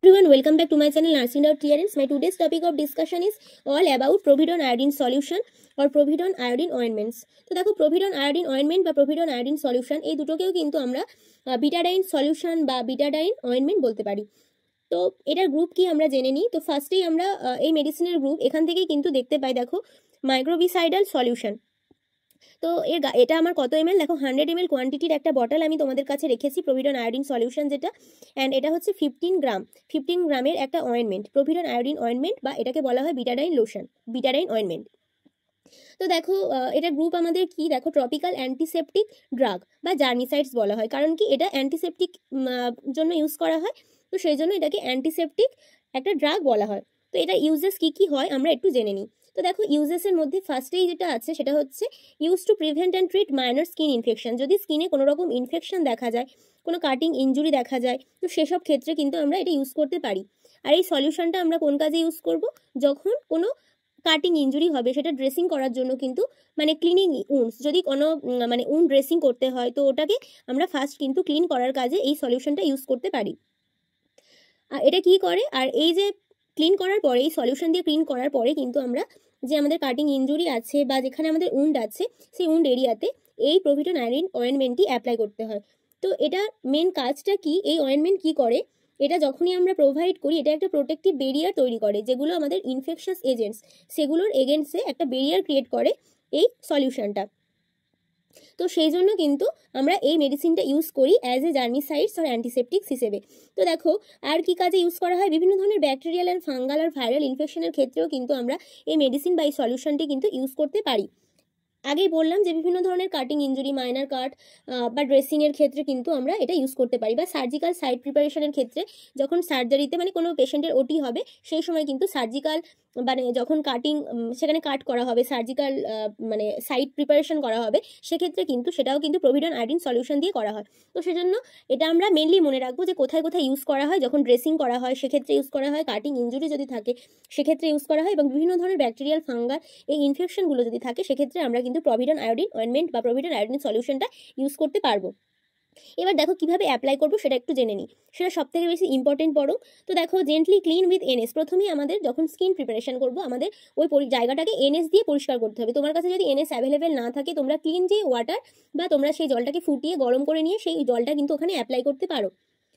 Everyone, welcome back to my channel Nursing Out Clearance. My today's topic of discussion is all about Providone iodine solution or Providone iodine ointments. তো দেখো Providone iodine ointment বা Providone iodine solution এই দুটোকেও কিন্তু আমরা বিটাডাইন solution বা বিটাডাইন ointment বলতে পারি। তো এটার গ্রুপ কি আমরা জেনে নিই। তো ফার্স্টেই আমরা এই মেডিসিনের গ্রুপ এখান থেকেই কিন্তু দেখতে পাই। দেখো মাইক্রোবিসাইডাল সলিউশন। তো এটা আমার কত এমএল, দেখো 100 ml কোয়ান্টিটির একটা বটল আমি তোমাদের কাছে রেখেছি প্রভিডন আয়োডিন সলিউশন যেটা, অ্যান্ড এটা হচ্ছে 15 গ্রামের একটা অয়েনমেন্ট, প্রভিডন আয়োডিন অয়েনমেন্ট বা এটাকে বলা হয় বিটাডাইন লোশন, বিটাডাইন অয়েনমেন্ট। তো দেখো এটা গ্রুপ আমাদের কি, দেখো ট্রপিক্যাল অ্যান্টিসেপটিক ড্রাগ বা জার্মিসাইডস বলা হয়, কারণ কি এটা অ্যান্টিসেপটিক জন্য ইউজ করা হয়, তো সেই জন্য এটাকে অ্যান্টিসেপটিক একটা ড্রাগ বলা হয়। তো এটা ইউজেস কি কি হয় আমরা একটু জেনে নিই। তো দেখো ইউজেসের মধ্যে ফার্স্টেই যেটা আছে সেটা হচ্ছে use to prevent and treat minor skin infection. যদি স্কিনে কোনো রকম ইনফেকশন দেখা যায়, কোনো কাটিং ইনজুরি দেখা যায়, তো সেসব ক্ষেত্রে কিন্তু আমরা এটা ইউজ করতে পারি। আর এই সলিউশনটা আমরা কোন কাজে ইউজ করব, যখন কোনো কাটিং ইনজুরি হবে সেটা ড্রেসিং করার জন্য, কিন্তু মানে ক্লিনিং উন্ডস, যদি কোনো মানে উন্ড ড্রেসিং করতে হয় তো ওটাকে আমরা ফার্স্ট কিন্তু ক্লিন করার কাজে এই সলিউশনটা ইউজ করতে পারি। আর এটা কি করে, আর এই যে ক্লিন করার পরে, এই সলিউশন দিয়ে ক্লিন করার পরে কিন্তু আমরা যে আমাদের কাটিং ইনজুরি আছে বা যেখানে আমাদের উন্ড আছে সেই উন্ড এরিয়াতে এই প্রভিডন আয়োডিন অয়েনমেন্টটি অ্যাপ্লাই করতে হয়। তো এটা মেন কাজটা কি, এই অয়েনমেন্ট কি করে, এটা যখনই আমরা প্রোভাইড করি এটা একটা প্রোটেক্টিভ বেরিয়ার তৈরি করে, যেগুলো আমাদের ইনফেকশাস এজেন্টস সেগুলোর এগেনস্টে একটা বেরিয়ার ক্রিয়েট করে এই সলিউশনটা। তো সেই জন্য কিন্তু আমরা এই মেডিসিনটা ইউজ করি অ্যাজ এ জার্মিসাইডস আর অ্যান্টিসেপটিক্স হিসেবে। তো দেখো আর কি কাজে ইউজ করা হয়, বিভিন্ন ধরনের ব্যাকটেরিয়াল অ্যান্ড ফাঙ্গাল আর ভাইরাল ইনফেকশনের ক্ষেত্রেও কিন্তু আমরা এই মেডিসিন বা এই সলিউশনটি কিন্তু ইউজ করতে পারি। আগেই বললাম যে বিভিন্ন ধরনের কাটিং ইনজুরি, মাইনার কাট বা ড্রেসিংয়ের ক্ষেত্রে কিন্তু আমরা এটা ইউজ করতে পারি, বা সার্জিক্যাল সাইট প্রিপারেশনের ক্ষেত্রে যখন সার্জারিতে মানে কোনো পেশেন্টের ওটি হবে সেই সময় কিন্তু সার্জিক্যাল মানে যখন কাটিং সেখানে কাট করা হবে, সার্জিক্যাল মানে সাইট প্রিপারেশন করা হবে, সেক্ষেত্রে কিন্তু সেটাও কিন্তু প্রভিডন আয়োডিন সলিউশন দিয়ে করা হয়। তো সেজন্য এটা আমরা মেনলি মনে রাখবো যে কোথায় কোথায় ইউজ করা হয়, যখন ড্রেসিং করা হয় সেক্ষেত্রে ইউজ করা হয়, কাটিং ইনজুরি যদি থাকে সেক্ষেত্রে ইউজ করা হয়, এবং বিভিন্ন ধরনের ব্যাকটেরিয়াল ফাঙ্গাল এই ইনফেকশনগুলো যদি থাকে সেক্ষেত্রে আমরা কিন্তু প্রভিডন আয়োডিন অয়েনমেন্ট বা প্রভিডন আয়োডিন সলিউশনটা ইউজ করতে পারবো। এবার দেখো কিভাবে অ্যাপ্লাই করবো সেটা একটু জেনে নিই, সেটা সব থেকে বেশি ইম্পর্টেন্ট বড়। তো দেখো জেন্টলি ক্লিন উইথ এনএস, প্রথমেই আমাদের যখন স্কিন প্রিপারেশন করবো আমাদের ওই জায়গাটাকে এনএস দিয়ে পরিষ্কার করতে হবে। তোমার কাছে যদি এনএস অ্যাভেলেবেল না থাকে তোমরা ক্লিন যে ওয়াটার বা তোমরা সেই জলটাকে ফুটিয়ে গরম করে নিয়ে সেই জলটা কিন্তু ওখানে অ্যাপ্লাই করতে পারো,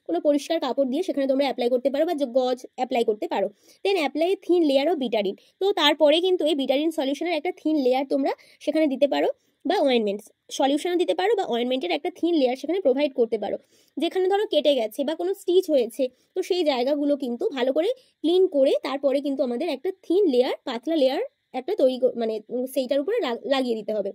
কোনো পরিষ্কার কাপড় দিয়ে সেখানে তোমরা অ্যাপ্লাই করতে পারো বা গজ অ্যাপ্লাই করতে পারো। Then apply thin layer of Betadine. তো তারপরে কিন্তু এই বিটাডিন সলিউশনের একটা থিন লেয়ার তোমরা সেখানে দিতে পারো, বা অয়েনমেন্ট সলিউশনও দিতে পারো, বা অয়েনমেন্টের একটা থিন লেয়ার সেখানে প্রোভাইড করতে পারো। যেখানে ধরো কেটে গেছে বা কোনো স্টিচ হয়েছে তো সেই জায়গাগুলো কিন্তু ভালো করে ক্লিন করে তারপরে কিন্তু আমাদের একটা থিন লেয়ার, পাতলা লেয়ার একটা তৈরি মানে সেইটার উপরে লাগিয়ে দিতে হবে।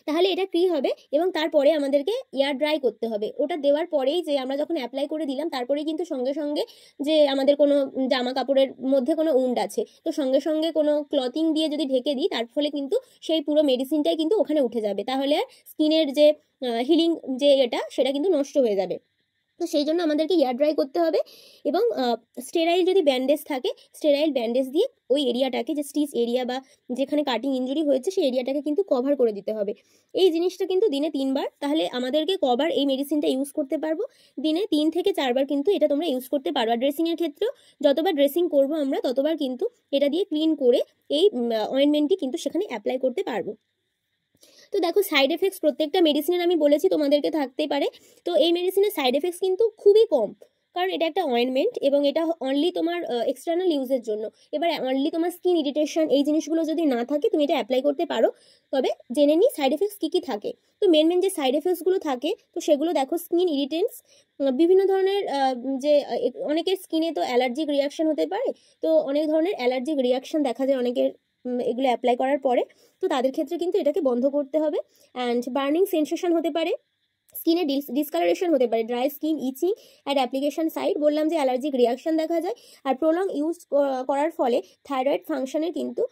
তাহলে এটা কি হবে, এবং তারপরে আমাদেরকে এয়ার ড্রাই করতে হবে। ওটা দেওয়ার পরেই যে আমরা যখন অ্যাপ্লাই করে দিলাম তারপরে কিন্তু সঙ্গে সঙ্গে যে আমাদের কোনো জামা কাপড়ের মধ্যে কোনো উন্ড আছে তো সঙ্গে সঙ্গে কোনো ক্লথিং দিয়ে যদি ঢেকে দিই তার ফলে কিন্তু সেই পুরো মেডিসিনটাই কিন্তু ওখানে উঠে যাবে, তাহলে স্কিনের যে হিলিং যে এটা সেটা কিন্তু নষ্ট হয়ে যাবে। তো সেই জন্য আমাদেরকে এয়ার ড্রাই করতে হবে, এবং স্টেরাইল যদি ব্যান্ডেজ থাকে স্টেরাইল ব্যান্ডেজ দিয়ে ওই এরিয়াটাকে, যে স্টিচ এরিয়া বা যেখানে কাটিং ইনজুরি হয়েছে সেই এরিয়াটাকে কিন্তু কভার করে দিতে হবে। এই জিনিসটা কিন্তু দিনে 3বার, তাহলে আমাদেরকে কবার এই মেডিসিনটা ইউজ করতে পারবো, দিনে 3 থেকে 4বার কিন্তু এটা তোমরা ইউজ করতে পারো। আর ড্রেসিংয়ের ক্ষেত্রেও যতবার ড্রেসিং করবো আমরা ততবার কিন্তু এটা দিয়ে ক্লিন করে এই অয়েনমেন্টটি কিন্তু সেখানে অ্যাপ্লাই করতে পারবো। তো দেখো সাইড এফেক্টস প্রত্যেকটা মেডিসিনের আমি বলেছি তোমাদেরকে থাকতেই পারে, তো এই মেডিসিনের সাইড এফেক্টস কিন্তু খুবই কম, কারণ এটা একটা অয়েনমেন্ট এবং এটা অনলি তোমার এক্সটার্নাল ইউজের জন্য। এবার অনলি তোমার স্কিন ইরিটেশন এই জিনিসগুলো যদি না থাকে তুমি এটা অ্যাপ্লাই করতে পারো। তবে জেনে নিই সাইড এফেক্টস কী কী থাকে। তো মেন যে সাইড এফেক্টসগুলো থাকে তো সেগুলো দেখো স্কিন ইরিটেন্স, বিভিন্ন ধরনের যে অনেকের স্কিনে তো অ্যালার্জিক রিয়াকশন হতে পারে, তো অনেক ধরনের অ্যালার্জিক রিয়াকশন দেখা যায় অনেকের এগুলো অ্যাপ্লাই করার পরে, তো তাদের ক্ষেত্রে কিন্তু এটাকে বন্ধ করতে হবে। অ্যান্ড বার্নিং সেন্সেশন হতে পারে, স্কিনে ডিসকালারেশন হতে পারে, dry skin, itching at application site, বললাম যে অ্যালার্জিক রিয়াকশন দেখা যায়। আর প্রলং ইউজ করার ফলে থাইরয়েড ফাংশনের কিন্তু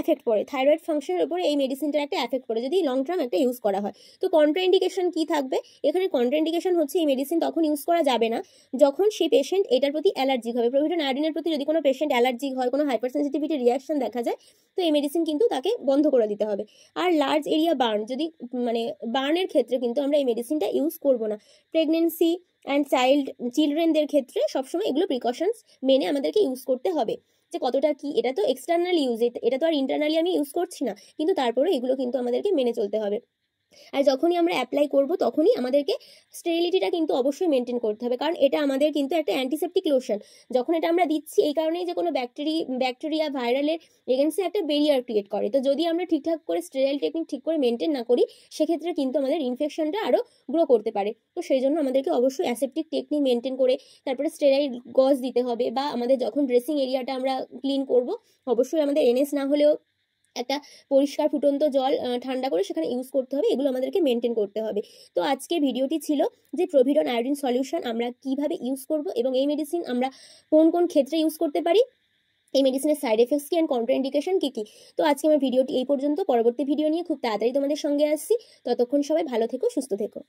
এফেক্ট পড়ে, থাইরয়েড ফাংশনের উপরে এই মেডিসিনটার একটা এফেক্ট পড়ে যদি লং টার্ম একটা ইউজ করা হয়। তো কন্ট্রাইন্ডিকেশন কি থাকবে, এখানে কন্ট্রাইন্ডিকেশন হচ্ছে এই মেডিসিন তখন ইউজ করা যাবে না যখন সেই পেশেন্ট এটার প্রতি অ্যালার্জিক হবে। প্রভিডন আয়োডিনের প্রতি যদি কোনো পেশেন্ট অ্যালার্জিক হয়, কোনো হাইপার সেন্সিটিভিটি রিয়াকশন দেখা যায়, তো এই মেডিসিন কিন্তু তাকে বন্ধ করে দিতে হবে। আর লার্জ এরিয়া বার্ন, যদি মানে বার্নের ক্ষেত্রে কিন্তু আমরা এই মেডিসিনটা ইউজ করব না। প্রেগনেন্সি অ্যান্ড চিলড্রেনদের ক্ষেত্রে সবসময় এগুলো প্রিকশনস মেনে আমাদেরকে ইউজ করতে হবে। যে কতটা কি, এটা তো এক্সটার্নাল ইউজ, এটা তো আর ইন্টারনালি আমি ইউজ করছি না, কিন্তু তারপরে এগুলো কিন্তু আমাদেরকে মেনে চলতে হবে। আর যখনই আমরা অ্যাপ্লাই করব তখনই আমাদেরকে স্টেরিলিটিটা কিন্তু অবশ্যই মেনটেন করতে হবে, কারণ এটা আমাদের কিন্তু একটা অ্যান্টিসেপটিক লোশন। যখন এটা আমরা দিচ্ছি এই কারণেই যে কোনো ব্যাকটেরিয়া ভাইরালের এগেনস্টে একটা বেরিয়ার ক্রিয়েট করে। তো যদি আমরা ঠিকঠাক করে স্টেরাইল টেকনিক ঠিক করে মেনটেন না করি, সেক্ষেত্রে কিন্তু আমাদের ইনফেকশনটা আরও গ্রো করতে পারে। তো সেই জন্য আমাদেরকে অবশ্যই অ্যাসেপটিক টেকনিক মেনটেন করে তারপরে স্টেরাইল গজ দিতে হবে, বা আমাদের যখন ড্রেসিং এরিয়াটা আমরা ক্লিন করব অবশ্যই আমাদের এনএস না হলেও একটা পরিষ্কার ফুটন্ত জল ঠান্ডা করে সেখানে ইউজ করতে হবে। এগুলো আমাদেরকে মেনটেন করতে হবে। তো আজকের ভিডিওটি ছিল যে প্রভিডন আয়োডিন সলিউশন আমরা কিভাবে ইউজ করব এবং এই মেডিসিন আমরা কোন কোন ক্ষেত্রে ইউজ করতে পারি, এই মেডিসিনের সাইড এফেক্টস কি অ্যান্ড কন্ট্রাইন্ডিকেশন কি কি। তো আজকে আমার ভিডিওটি এই পর্যন্ত। পরবর্তী ভিডিও নিয়ে খুব তাড়াতাড়ি তোমাদের সঙ্গে আসছি। ততক্ষণ সবাই ভালো থেকো, সুস্থ থেকো।